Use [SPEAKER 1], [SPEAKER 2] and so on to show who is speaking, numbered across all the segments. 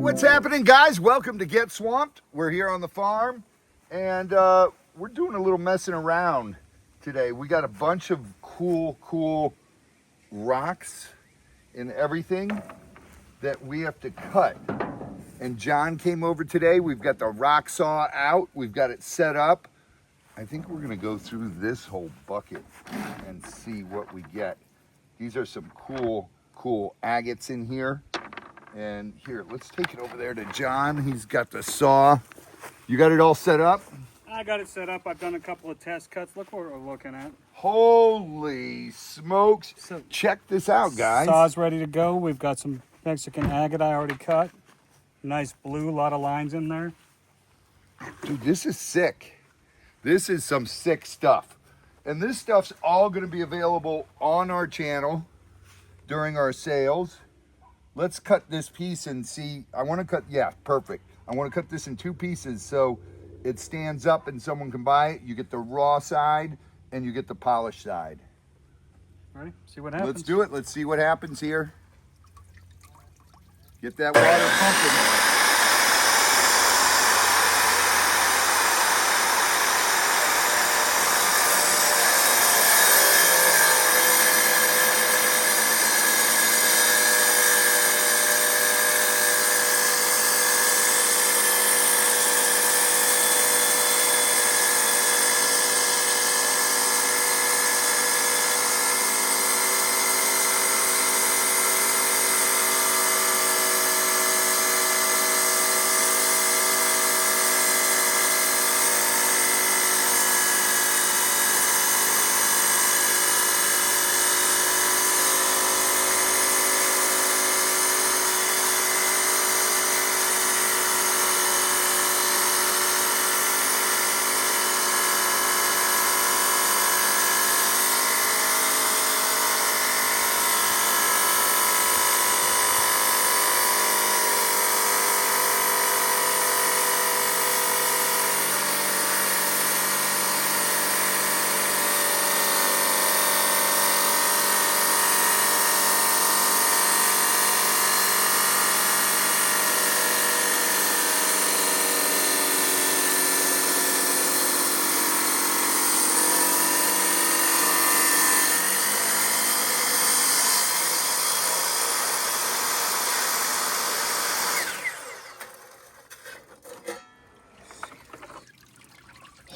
[SPEAKER 1] what's happening, guys? Welcome to Get Swamped. We're here on the farm, and we're doing a little messing around today. We got a bunch of cool rocks and everything that we have to cut. And John came over today. We've got the rock saw out. We've got it set up. I think we're gonna go through this whole bucket and see what we get. These are some cool agates in here. And here, let's take it over there to John. He's got the saw. You got it all set up?
[SPEAKER 2] I got it set up. I've done a couple of test cuts. Look what we're looking at.
[SPEAKER 1] Holy smokes.
[SPEAKER 2] So,
[SPEAKER 1] check this out, guys.
[SPEAKER 2] Saw's ready to go. We've got some Mexican agate I already cut. Nice blue, a lot of lines in there.
[SPEAKER 1] Dude, this is sick. This is some sick stuff. And this stuff's all going to be available on our channel during our sales. Let's cut this piece and see. I want to cut, yeah, perfect. I want to cut this in two pieces so it stands up and someone can buy it. You get the raw side and you get the polished side.
[SPEAKER 2] Ready? See what happens.
[SPEAKER 1] Let's do it. Let's see what happens here. Get that water pumping.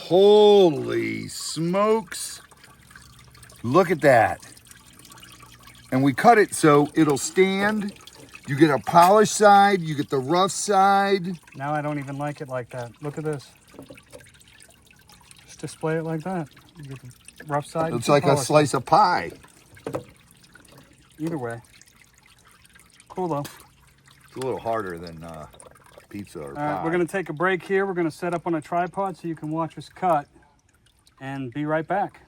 [SPEAKER 1] Holy smokes. Look at that. And we cut it so it'll stand. You get a polished side, you get the rough side.
[SPEAKER 2] Now I don't even like it like that. Look at this. Just display it like that. You get the rough side.
[SPEAKER 1] It's like a slice of pie.
[SPEAKER 2] Either way. Cool though.
[SPEAKER 1] It's a little harder than pizza or pie.
[SPEAKER 2] All right, we're going to take a break here. We're going to set up on a tripod so you can watch us cut and be right back.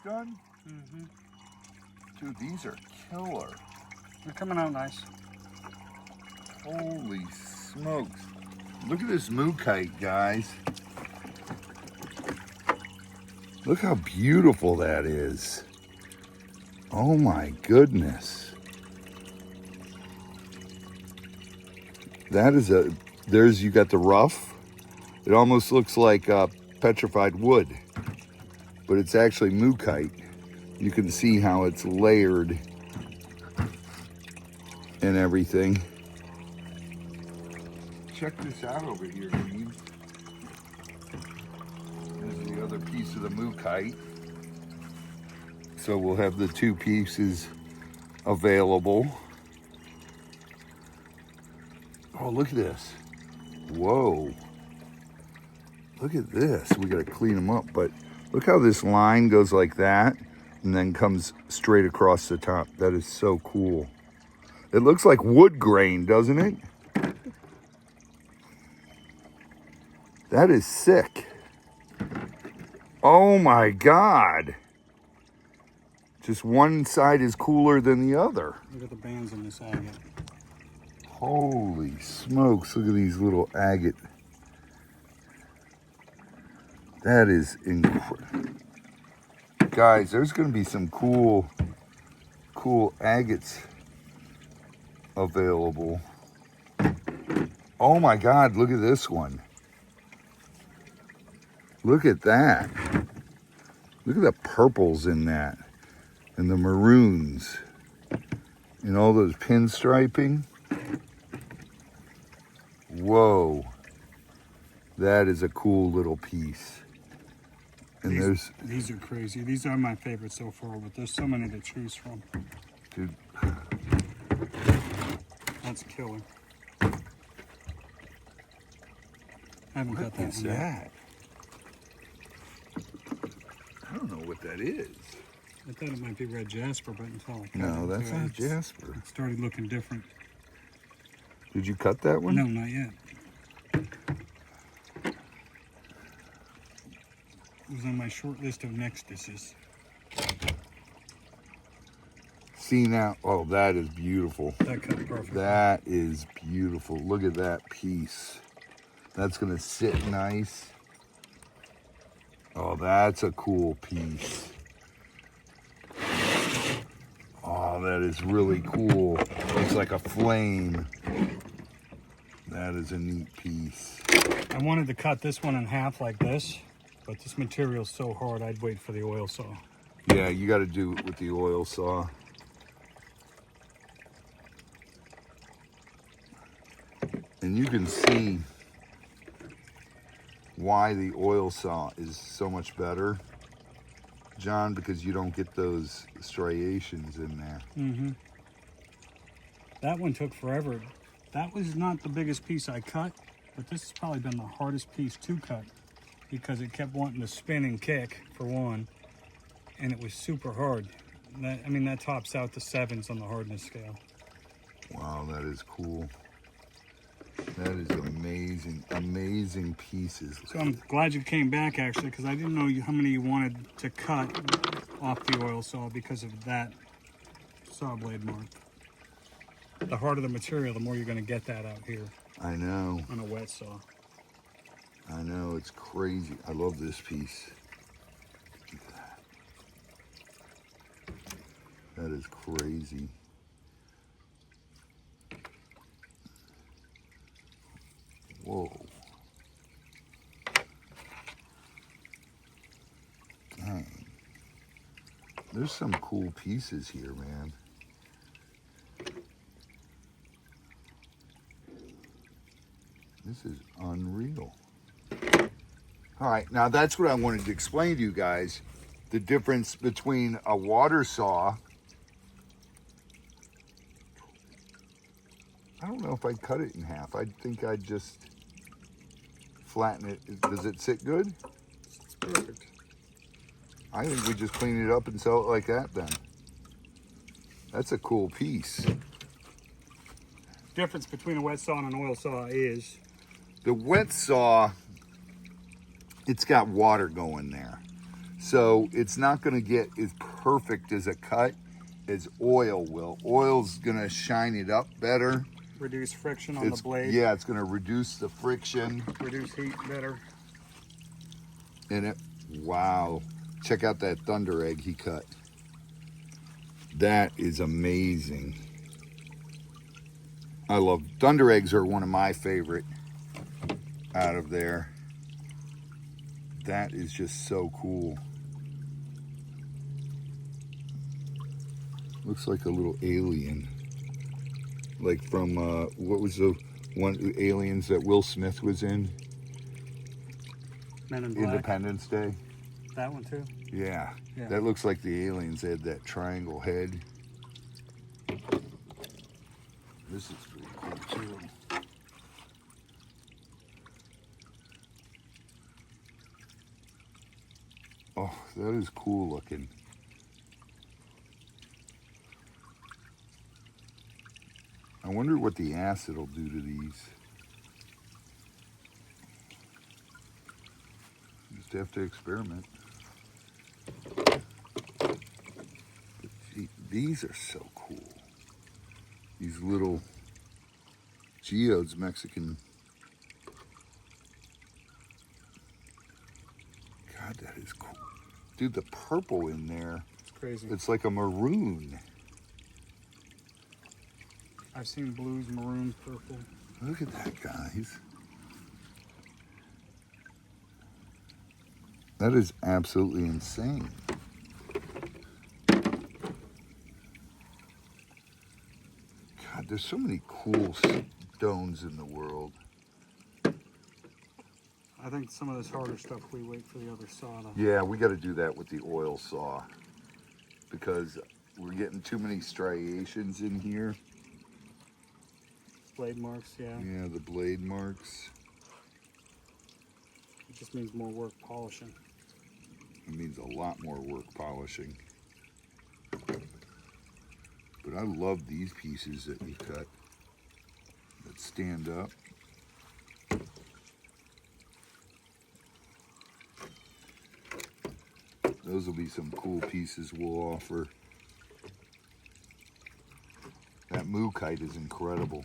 [SPEAKER 1] Done? Dude, these are killer.
[SPEAKER 2] They're coming out nice.
[SPEAKER 1] Holy smokes. Look at this moo kite, guys. Look how beautiful that is. Oh my goodness. That is you got the rough. It almost looks like petrified wood, but it's actually moo kite. You can see how it's layered and everything. Check this out over here, Dean. There's the other piece of the moo kite. So we'll have the two pieces available. Oh, look at this. Whoa. Look at this. We got to clean them up, but look how this line goes like that and then comes straight across the top. That is so cool. It looks like wood grain, doesn't it? That is sick. Oh my God. Just one side is cooler than the other.
[SPEAKER 2] Look at the bands in this agate.
[SPEAKER 1] Holy smokes, look at these little agate. That is incredible. Guys, there's going to be some cool agates available. Oh my God, look at this one. Look at that. Look at the purples in that. And the maroons. And all those pinstriping. Whoa. That is a cool little piece. And
[SPEAKER 2] these are crazy. These are my favorites so far, but there's so many to choose from.
[SPEAKER 1] Dude.
[SPEAKER 2] That's killer. I haven't got that
[SPEAKER 1] What's
[SPEAKER 2] one yet.
[SPEAKER 1] that? I don't know what that is.
[SPEAKER 2] I thought it might be red jasper, but until I cut
[SPEAKER 1] No,
[SPEAKER 2] it,
[SPEAKER 1] that's not jasper.
[SPEAKER 2] it started looking different.
[SPEAKER 1] Did you cut that one?
[SPEAKER 2] No, not yet. It was on my short list of nextuses.
[SPEAKER 1] See now, oh, that is beautiful.
[SPEAKER 2] That cut perfect.
[SPEAKER 1] That is beautiful. Look at that piece. That's gonna sit nice. Oh, that's a cool piece. Oh, that is really cool. It's like a flame. That is a neat piece.
[SPEAKER 2] I wanted to cut this one in half like this, but this material's so hard I'd wait for the oil saw.
[SPEAKER 1] Yeah, you got to do it with the oil saw. And you can see why the oil saw is so much better, John, because you don't get those striations in there.
[SPEAKER 2] Mm-hmm. That one took forever. That was not the biggest piece I cut, but this has probably been the hardest piece to cut because it kept wanting to spin and kick, for one, and it was super hard. That tops out to 7s on the hardness scale.
[SPEAKER 1] Wow, that is cool. That is amazing, amazing pieces.
[SPEAKER 2] So I'm glad you came back, actually, because I didn't know how many you wanted to cut off the oil saw because of that saw blade mark. The harder the material, the more you're going to get that out here.
[SPEAKER 1] I know.
[SPEAKER 2] On a wet saw.
[SPEAKER 1] I know, it's crazy. I love this piece. Look at that. That is crazy. Whoa. Dang. There's some cool pieces here, man. This is unreal. All right, now that's what I wanted to explain to you guys. The difference between a water saw. I don't know if I'd cut it in half. I think I'd just flatten it. Does it sit good?
[SPEAKER 2] It's perfect.
[SPEAKER 1] I think we just clean it up and sell it like that then. That's a cool piece.
[SPEAKER 2] Difference between a wet saw and an oil saw is
[SPEAKER 1] the wet saw, it's got water going there. So it's not gonna get as perfect as a cut as oil will. Oil's gonna shine it up better.
[SPEAKER 2] Reduce friction on the blade.
[SPEAKER 1] Yeah, it's gonna reduce the friction.
[SPEAKER 2] Reduce heat better.
[SPEAKER 1] And wow. Check out that thunder egg he cut. That is amazing. I love, thunder eggs are one of my favorite out of there. That is just so cool. Looks like a little alien. Like from, what was the one, Aliens that Will Smith was in?
[SPEAKER 2] Men in Black.
[SPEAKER 1] Independence Day.
[SPEAKER 2] That one too?
[SPEAKER 1] Yeah.
[SPEAKER 2] Yeah.
[SPEAKER 1] That looks like the aliens. They had that triangle head. This is pretty cool too. Oh, that is cool looking. I wonder what the acid will do to these. Just have to experiment. But gee, these are so cool. These little geodes, Mexican. God, that is cool. Dude, the purple in there.
[SPEAKER 2] It's crazy.
[SPEAKER 1] It's like a maroon.
[SPEAKER 2] I've seen blues, maroon, purple.
[SPEAKER 1] Look at that, guys. That is absolutely insane. God, there's so many cool stones in the world.
[SPEAKER 2] I think some of this harder stuff we wait for the other saw to...
[SPEAKER 1] Yeah, we got to do that with the oil saw because we're getting too many striations in here.
[SPEAKER 2] Blade marks, yeah.
[SPEAKER 1] Yeah, the blade marks.
[SPEAKER 2] It just means more work polishing.
[SPEAKER 1] It means a lot more work polishing. But I love these pieces that you cut that stand up. Those will be some cool pieces we'll offer. That moo kite is incredible.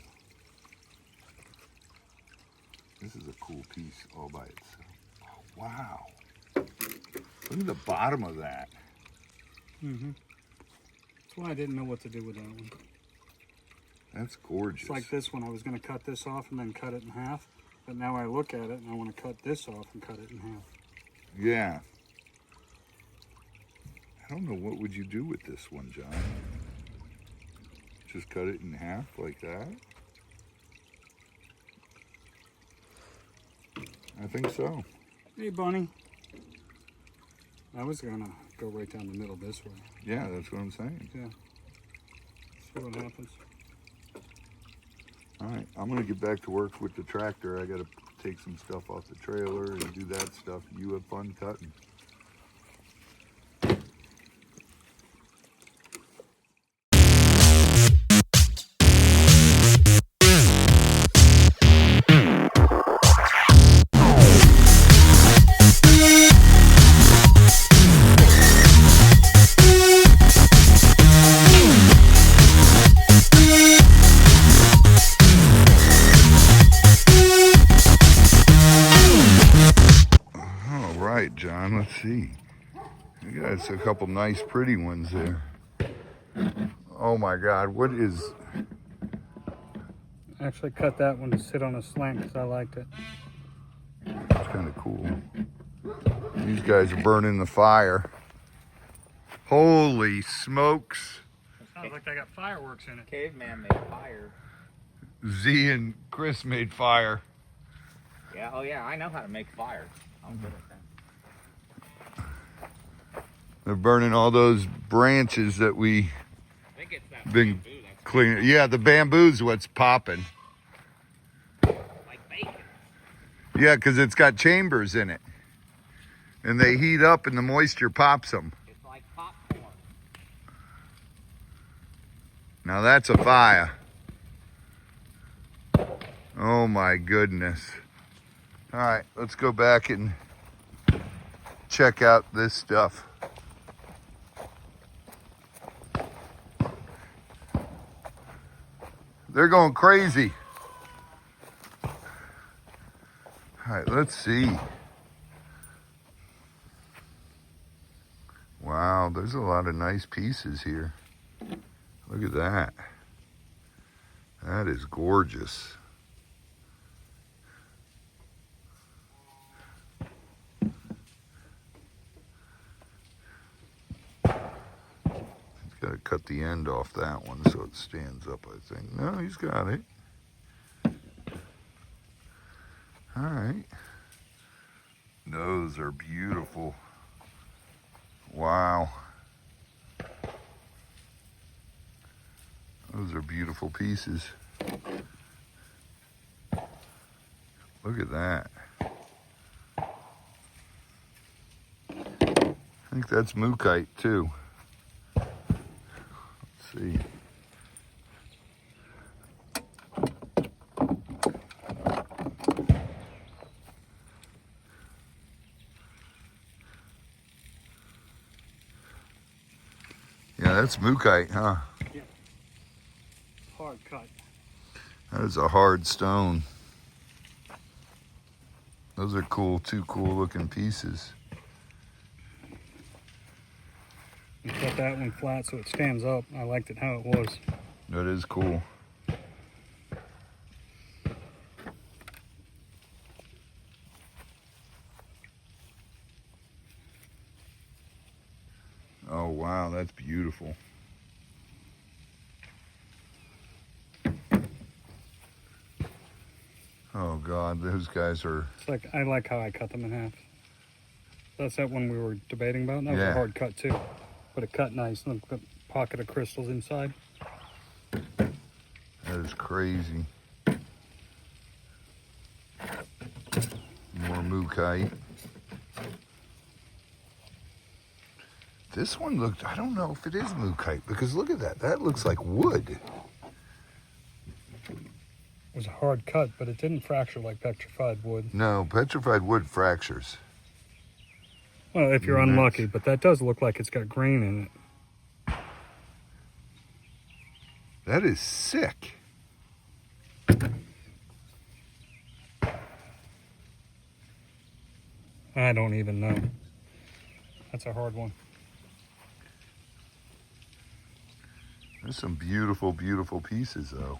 [SPEAKER 1] This is a cool piece all by itself. Oh, wow. Look at the bottom of that.
[SPEAKER 2] Mm-hmm. That's why I didn't know what to do with that one.
[SPEAKER 1] That's gorgeous.
[SPEAKER 2] It's like this one. I was going to cut this off and then cut it in half. But now I look at it and I want to cut this off and cut it in half.
[SPEAKER 1] Yeah. I don't know, what would you do with this one, John? Just cut it in half like that? I think so.
[SPEAKER 2] Hey, Bunny. I was going to go right down the middle this way.
[SPEAKER 1] Yeah, that's what I'm saying.
[SPEAKER 2] Yeah. See what happens.
[SPEAKER 1] All right, I'm gonna get back to work with the tractor. I gotta take some stuff off the trailer and do that stuff. You have fun cutting. John, let's see. You got a couple nice pretty ones there. Oh my God, what is...
[SPEAKER 2] I actually cut that one to sit on a slant because I liked it.
[SPEAKER 1] It's kind of cool. These guys are burning the fire. Holy smokes.
[SPEAKER 2] Sounds like they got fireworks in it.
[SPEAKER 3] Caveman made fire.
[SPEAKER 1] Z and Chris made fire.
[SPEAKER 3] Yeah, oh yeah, I know how to make fire. I'm good at that.
[SPEAKER 1] They're burning all those branches that we
[SPEAKER 3] I think it's that
[SPEAKER 1] been
[SPEAKER 3] bamboo that's
[SPEAKER 1] cleaning. Yeah, the bamboo's what's popping.
[SPEAKER 3] like bacon.
[SPEAKER 1] Yeah, because it's got chambers in it. And they heat up and the moisture pops them.
[SPEAKER 3] It's like popcorn.
[SPEAKER 1] Now that's a fire. Oh my goodness. All right, let's go back and check out this stuff. They're going crazy. All right, let's see. Wow, there's a lot of nice pieces here. Look at that. That is gorgeous. Got to cut the end off that one so it stands up, I think. No, he's got it. All right. Those are beautiful. Wow. Those are beautiful pieces. Look at that. I think that's mookite too. Let's see. Yeah, that's mookite, huh?
[SPEAKER 2] Yeah. Hard cut.
[SPEAKER 1] That is a hard stone. Those are cool, two cool looking pieces.
[SPEAKER 2] You cut that one flat so it stands up. I liked it how it was.
[SPEAKER 1] That is cool. Oh wow, that's beautiful. Oh God, those guys are.
[SPEAKER 2] It's like, I like how I cut them in half. That's that one we were debating about. That was
[SPEAKER 1] Yeah.
[SPEAKER 2] a hard cut too. But it cut nice. Look, the pocket of crystals inside.
[SPEAKER 1] That is crazy. More mookite. This one looked, I don't know if it is mookite because look at that. That looks like wood.
[SPEAKER 2] It was a hard cut, but it didn't fracture like petrified wood.
[SPEAKER 1] No, petrified wood fractures.
[SPEAKER 2] Well, if you're
[SPEAKER 1] Nice.
[SPEAKER 2] unlucky, but that does look like it's got grain in it.
[SPEAKER 1] That is sick.
[SPEAKER 2] I don't even know. That's a hard one.
[SPEAKER 1] There's some beautiful, beautiful pieces though.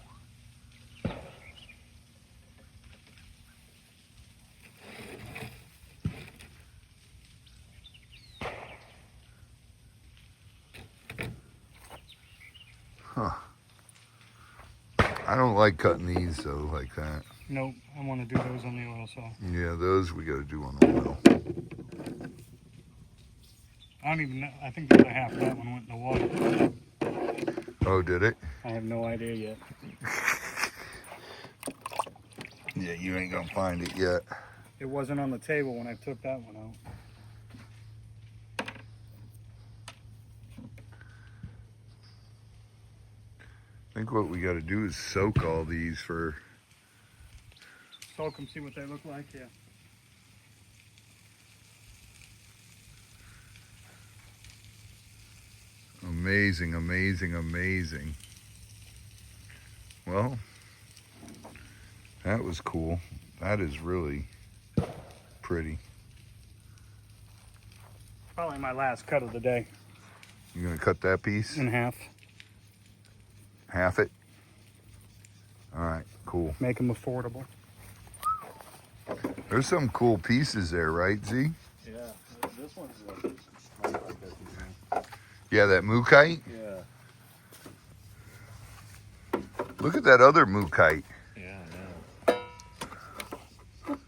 [SPEAKER 1] Huh. I don't like cutting these though like that.
[SPEAKER 2] Nope, I want to do those on the oil saw.
[SPEAKER 1] Yeah, those we gotta do on oil.
[SPEAKER 2] I don't even know. I think the other half of that one went in the water.
[SPEAKER 1] Oh, did it?
[SPEAKER 2] I have no idea yet.
[SPEAKER 1] Yeah, you ain't gonna find it yet.
[SPEAKER 2] It wasn't on the table when I took that one out.
[SPEAKER 1] I think what we gotta do is soak all these for.
[SPEAKER 2] Soak them, see what they look like, yeah.
[SPEAKER 1] Amazing, amazing, amazing. Well, that was cool. That is really pretty.
[SPEAKER 2] Probably my last cut of the day.
[SPEAKER 1] You gonna cut that piece?
[SPEAKER 2] In half.
[SPEAKER 1] Half it? All right, cool.
[SPEAKER 2] Make them affordable.
[SPEAKER 1] There's some cool pieces there, right, Z?
[SPEAKER 4] Yeah, this one's like this.
[SPEAKER 1] Yeah, that mookite.
[SPEAKER 4] Yeah.
[SPEAKER 1] Look at that other mookite.
[SPEAKER 4] Yeah, I know.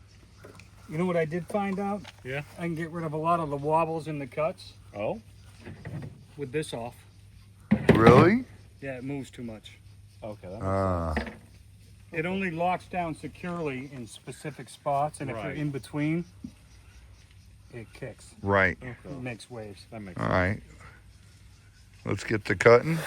[SPEAKER 2] You know what I did find out?
[SPEAKER 4] Yeah.
[SPEAKER 2] I can get rid of a lot of the wobbles in the cuts
[SPEAKER 4] Oh?
[SPEAKER 2] with this off.
[SPEAKER 1] Really?
[SPEAKER 2] Yeah, it moves too much.
[SPEAKER 4] Okay.
[SPEAKER 2] It only locks down securely in specific spots, and if you're
[SPEAKER 4] Right.
[SPEAKER 2] in between, it kicks.
[SPEAKER 1] Right.
[SPEAKER 2] It makes waves.
[SPEAKER 4] That makes
[SPEAKER 1] All
[SPEAKER 4] sense.
[SPEAKER 1] right. Let's get to cutting.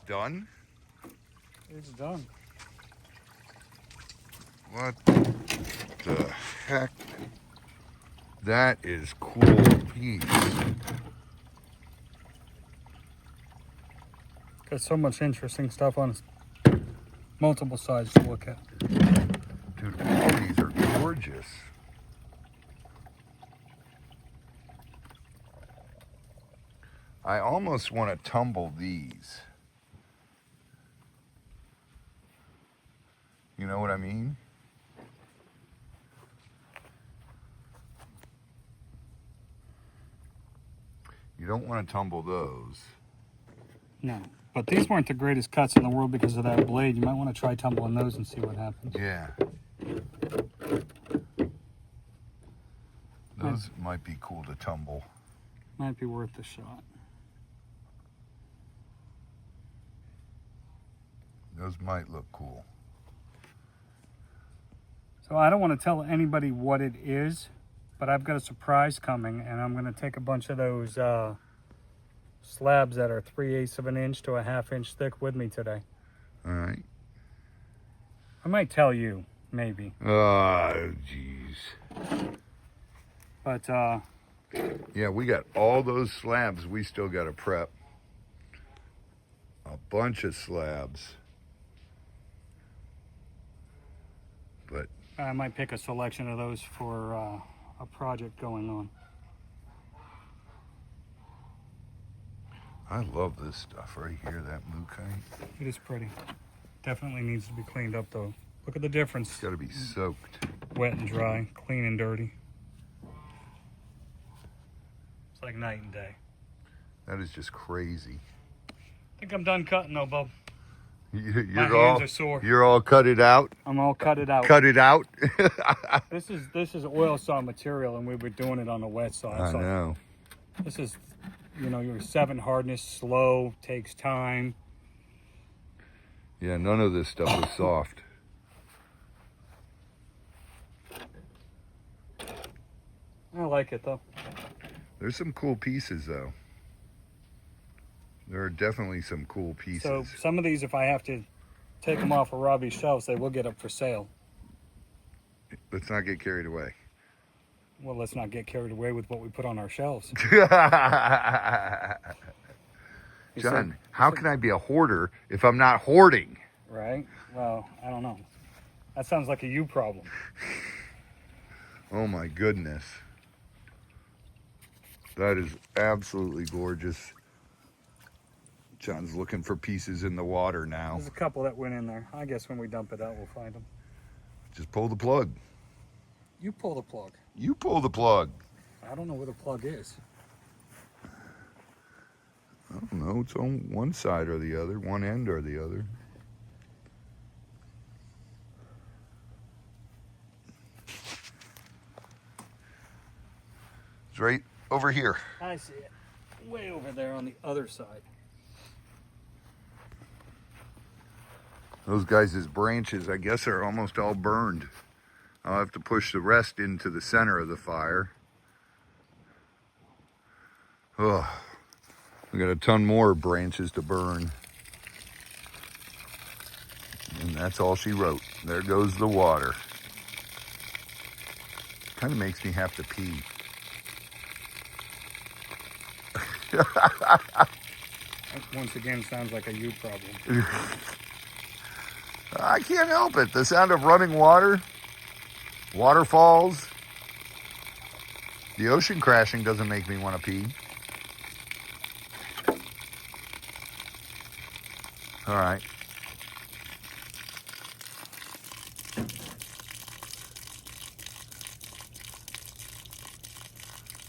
[SPEAKER 1] done?
[SPEAKER 2] It's done.
[SPEAKER 1] What the heck? That is cool piece.
[SPEAKER 2] Got so much interesting stuff on multiple sides to look at.
[SPEAKER 1] Dude, all these are gorgeous. I almost want to tumble these. You know what I mean? You don't want to tumble those.
[SPEAKER 2] No. But these weren't the greatest cuts in the world because of that blade. You might want to try tumbling those and see what happens.
[SPEAKER 1] Yeah. Those might be cool to tumble.
[SPEAKER 2] Might be worth a shot.
[SPEAKER 1] Those might look cool.
[SPEAKER 2] So I don't want to tell anybody what it is, but I've got a surprise coming, and I'm going to take a bunch of those slabs that are 3/8 of an inch to a 1/2 inch thick with me today.
[SPEAKER 1] All right.
[SPEAKER 2] I might tell you, maybe.
[SPEAKER 1] Oh, jeez.
[SPEAKER 2] But
[SPEAKER 1] Yeah, we got all those slabs we still got to prep. A bunch of slabs. But
[SPEAKER 2] I might pick a selection of those for a project going on.
[SPEAKER 1] I love this stuff right here, that mookaite.
[SPEAKER 2] It is pretty. Definitely needs to be cleaned up though. Look at the difference.
[SPEAKER 1] It's got to be soaked.
[SPEAKER 2] Wet and dry, clean and dirty. It's like night and day.
[SPEAKER 1] That is just crazy.
[SPEAKER 2] I think I'm done cutting though, Bub.
[SPEAKER 1] You're
[SPEAKER 2] My hands
[SPEAKER 1] all,
[SPEAKER 2] are sore.
[SPEAKER 1] You're all cut it out?
[SPEAKER 2] I'm all cut it out.
[SPEAKER 1] Cut it out?
[SPEAKER 2] This is oil saw material, and we were doing it on the wet saw.
[SPEAKER 1] I
[SPEAKER 2] So
[SPEAKER 1] know.
[SPEAKER 2] this is, you know, your 7 hardness, slow, takes time.
[SPEAKER 1] Yeah, none of this stuff is soft.
[SPEAKER 2] I like it though.
[SPEAKER 1] There's some cool pieces, though. There are definitely some cool pieces.
[SPEAKER 2] So some of these, if I have to take them off of Robbie's shelves, they will get up for sale.
[SPEAKER 1] Let's not get carried away.
[SPEAKER 2] Well, let's not get carried away with what we put on our shelves.
[SPEAKER 1] John, how can I be a hoarder if I'm not hoarding?
[SPEAKER 2] Right? Well, I don't know. That sounds like a you problem.
[SPEAKER 1] Oh my goodness. That is absolutely gorgeous. John's looking for pieces in the water now.
[SPEAKER 2] There's a couple that went in there. I guess when we dump it out, we'll find them.
[SPEAKER 1] Just pull the plug.
[SPEAKER 2] You pull the plug.
[SPEAKER 1] You pull the plug.
[SPEAKER 2] I don't know where the plug is.
[SPEAKER 1] I don't know. It's on one side or the other, one end or the other. It's right over here.
[SPEAKER 2] I see it. Way over there on the other side.
[SPEAKER 1] Those guys' branches, I guess, are almost all burned. I'll have to push the rest into the center of the fire. Oh, we got a ton more branches to burn. And that's all she wrote. There goes the water. Kind of makes me have to pee.
[SPEAKER 2] That once again sounds like a you problem.
[SPEAKER 1] I can't help it. The sound of running water, waterfalls, the ocean crashing doesn't make me want to pee. All right.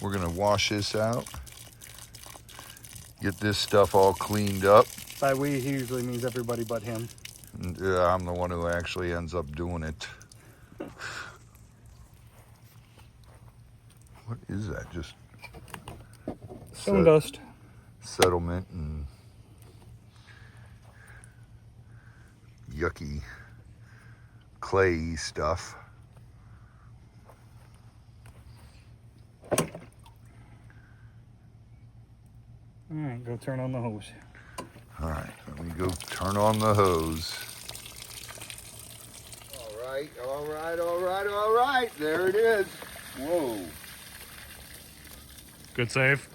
[SPEAKER 1] We're going to wash this out. Get this stuff all cleaned up.
[SPEAKER 2] By we, he usually means everybody but him.
[SPEAKER 1] Yeah, I'm the one who actually ends up doing it. What is that? Just
[SPEAKER 2] Stone dust.
[SPEAKER 1] settlement and yucky clay stuff.
[SPEAKER 2] All right, go turn on the hose.
[SPEAKER 1] All right, let me go turn on the hose. All right, all right, all right, all right. There it is. Whoa.
[SPEAKER 2] Good save.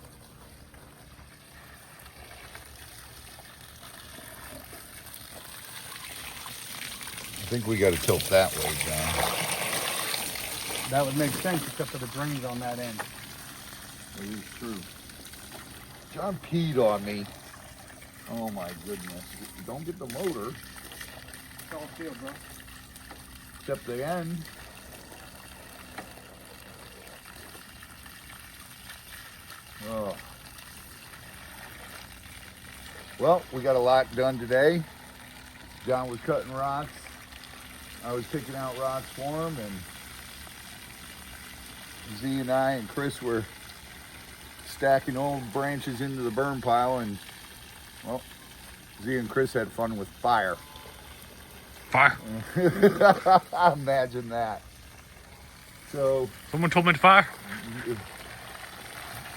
[SPEAKER 1] I think we got to tilt that way, John.
[SPEAKER 2] That would make sense except for the drains on that end.
[SPEAKER 1] That is true. John peed on me. Oh my goodness. Don't get the motor.
[SPEAKER 2] It's all steel, bro.
[SPEAKER 1] Except the end. Oh. Well, we got a lot done today. John was cutting rocks. I was picking out rocks for him, and Z and I and Chris were stacking old branches into the burn pile, and well, Z and Chris had fun with fire.
[SPEAKER 2] Fire.
[SPEAKER 1] Imagine that. So
[SPEAKER 2] Someone told me to fire.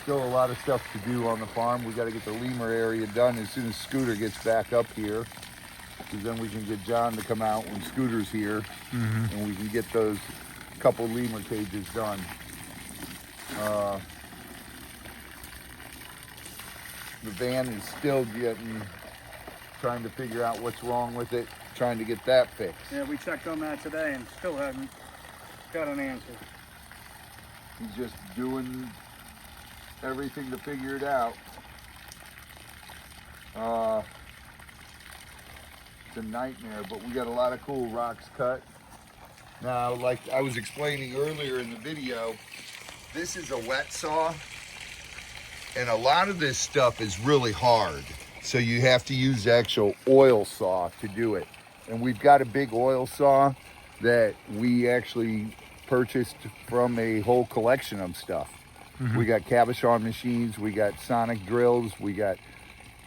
[SPEAKER 1] still a lot of stuff to do on the farm. We got to get the lemur area done as soon as Scooter gets back up here, because then we can get John to come out when Scooter's here, and we can get those couple lemur cages done. The van is still trying to figure out what's wrong with it, trying to get that fixed.
[SPEAKER 2] Yeah, we checked on that today and still haven't got an answer.
[SPEAKER 1] He's just doing everything to figure it out. It's a nightmare, but we got a lot of cool rocks cut. Now, like I was explaining earlier in the video, this is a wet saw, and a lot of this stuff is really hard. So you have to use actual oil saw to do it. And we've got a big oil saw that we actually purchased from a whole collection of stuff. We got cabochon machines, we got sonic drills, we got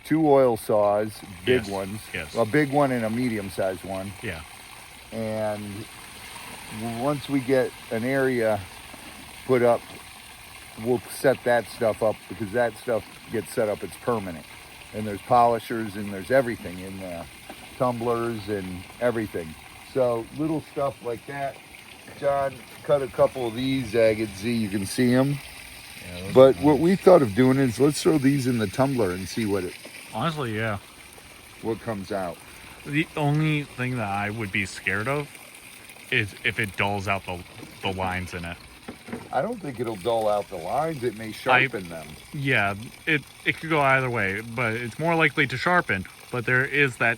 [SPEAKER 1] 2 oil saws, big ones.
[SPEAKER 2] Yes.
[SPEAKER 1] A big one and a medium-sized one.
[SPEAKER 2] Yeah.
[SPEAKER 1] And once we get an area put up, we'll set that stuff up, because that stuff gets set up, it's permanent. And there's polishers and there's everything in there, tumblers and everything. So little stuff like that. John cut a couple of these agates, Z, you can see them.
[SPEAKER 2] Yeah,
[SPEAKER 1] But what we thought of doing is let's throw these in the tumbler and see what
[SPEAKER 2] honestly, yeah.
[SPEAKER 1] what comes out.
[SPEAKER 5] The only thing that I would be scared of is if it dulls out the lines in it.
[SPEAKER 1] I don't think it'll dull out the lines. It may sharpen them.
[SPEAKER 5] Yeah, it could go either way, but it's more likely to sharpen. But there is that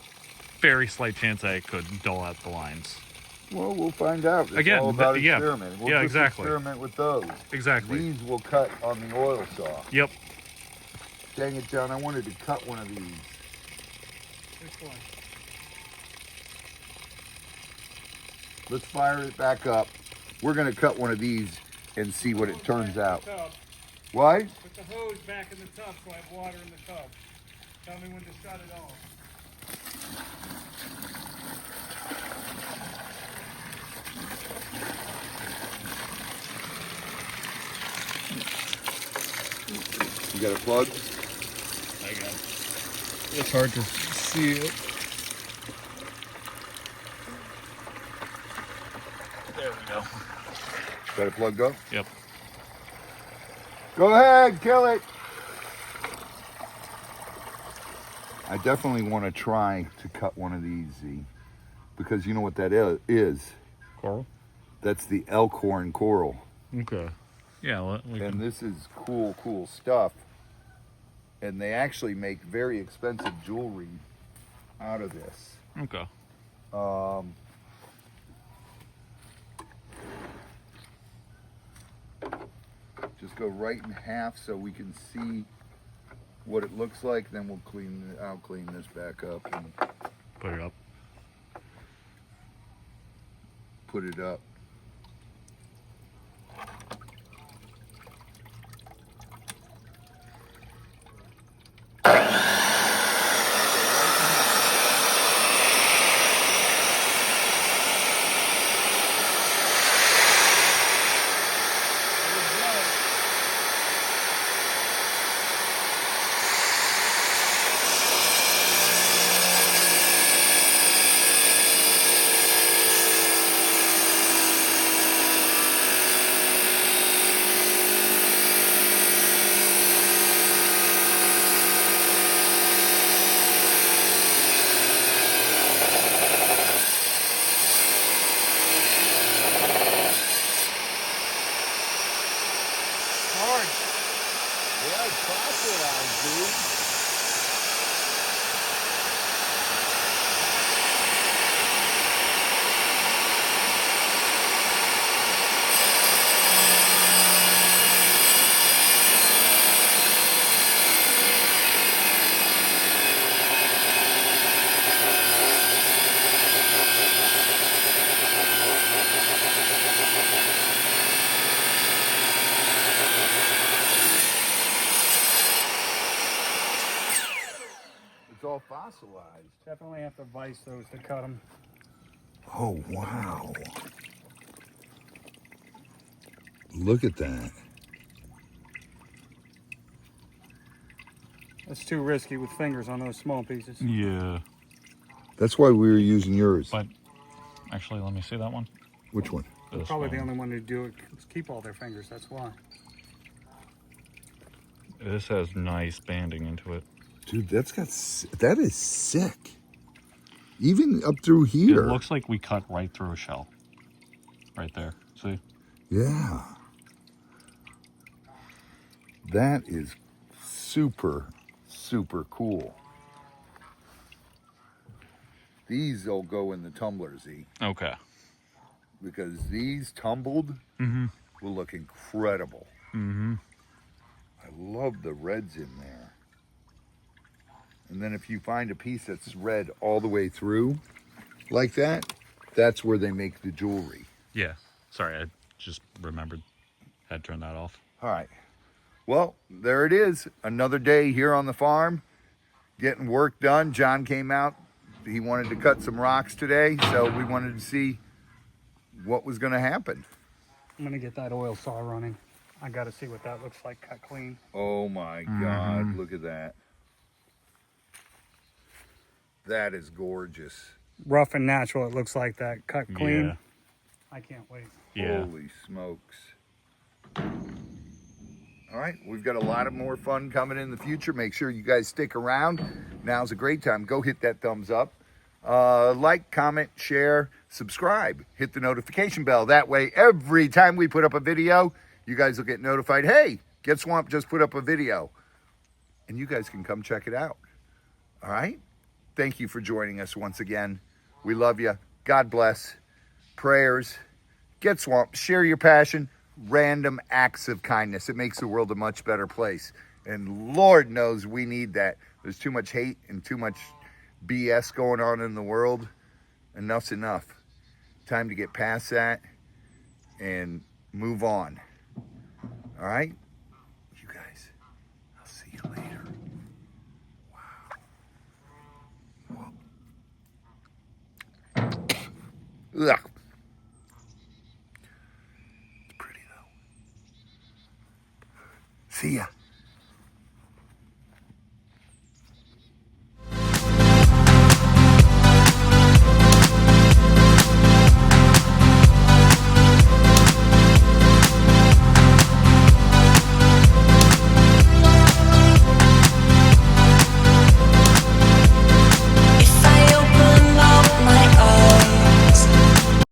[SPEAKER 5] very slight chance that it could dull out the lines.
[SPEAKER 1] Well, we'll find out. It's
[SPEAKER 5] Again,
[SPEAKER 1] all about
[SPEAKER 5] yeah.
[SPEAKER 1] experimenting. We'll
[SPEAKER 5] Yeah,
[SPEAKER 1] just
[SPEAKER 5] exactly.
[SPEAKER 1] experiment with those.
[SPEAKER 5] Exactly.
[SPEAKER 1] These will cut on the oil saw.
[SPEAKER 5] Yep.
[SPEAKER 1] Dang it, John, I wanted to cut one of these.
[SPEAKER 2] Which one?
[SPEAKER 1] Let's fire it back up. We're going to cut one of these and see what it turns out. Why?
[SPEAKER 2] Put the hose back in the tub so I have water in the tub. Tell me when to shut it off.
[SPEAKER 1] You got a plug?
[SPEAKER 5] I got it. It's hard to see it. There we go.
[SPEAKER 1] Got it plugged up?
[SPEAKER 5] Yep.
[SPEAKER 1] Go ahead, kill it. I definitely want to try to cut one of these, Z, because you know what that is?
[SPEAKER 5] Coral?
[SPEAKER 1] That's the elkhorn coral.
[SPEAKER 5] Okay. Yeah,
[SPEAKER 1] And this is cool stuff. And they actually make very expensive jewelry out of this.
[SPEAKER 5] okay.
[SPEAKER 1] Just go right in half so we can see what it looks like. Then I'll clean this back up and
[SPEAKER 5] Put it up.
[SPEAKER 1] put it up. fossilized, dude. It's all fossilized.
[SPEAKER 2] Definitely have to vise those to cut them.
[SPEAKER 1] Oh, wow. Look at that.
[SPEAKER 2] That's too risky with fingers on those small pieces.
[SPEAKER 5] Yeah.
[SPEAKER 1] That's why we were using yours.
[SPEAKER 5] But actually, let me see that one.
[SPEAKER 1] Which one?
[SPEAKER 2] They're
[SPEAKER 5] This
[SPEAKER 2] probably the
[SPEAKER 5] one.
[SPEAKER 2] only one to do it. Keep all their fingers. That's why.
[SPEAKER 5] This has nice banding into it.
[SPEAKER 1] Dude, that is sick. Even up through here.
[SPEAKER 5] It looks like we cut right through a shell. Right there. See?
[SPEAKER 1] Yeah. That is super, super cool. These will go in the tumblers, E,
[SPEAKER 5] Okay.
[SPEAKER 1] because these tumbled will look incredible.
[SPEAKER 5] Mm-hmm.
[SPEAKER 1] I love the reds in there. And then if you find a piece that's red all the way through, like that, that's where they make the jewelry.
[SPEAKER 5] Yeah. Sorry, I just remembered. Had turned that off.
[SPEAKER 1] All right. Well, there it is. Another day here on the farm, getting work done. John came out. He wanted to cut some rocks today, so we wanted to see what was going to happen.
[SPEAKER 2] I'm gonna get that oil saw running. I gotta see what that looks like cut clean.
[SPEAKER 1] Oh my God, look at that. That is gorgeous.
[SPEAKER 2] Rough and natural, it looks like that. Cut clean.
[SPEAKER 5] Yeah.
[SPEAKER 2] I can't wait.
[SPEAKER 5] Yeah.
[SPEAKER 1] Holy smokes. All right, we've got a lot of more fun coming in the future. Make sure you guys stick around. Now's a great time. Go hit that thumbs up. Like, comment, share, subscribe. Hit the notification bell. That way, every time we put up a video, you guys will get notified. Hey, Get Swamped just put up a video. And you guys can come check it out. All right? Thank you for joining us once again. We love you. God bless. Prayers. Get Swamped. Share your passion. Random acts of kindness. It makes the world a much better place. And Lord knows we need that. There's too much hate and too much BS going on in the world. Enough's enough. Time to get past that and move on. All right? You guys, I'll see you later. Wow. Ugh. It's pretty though. See ya.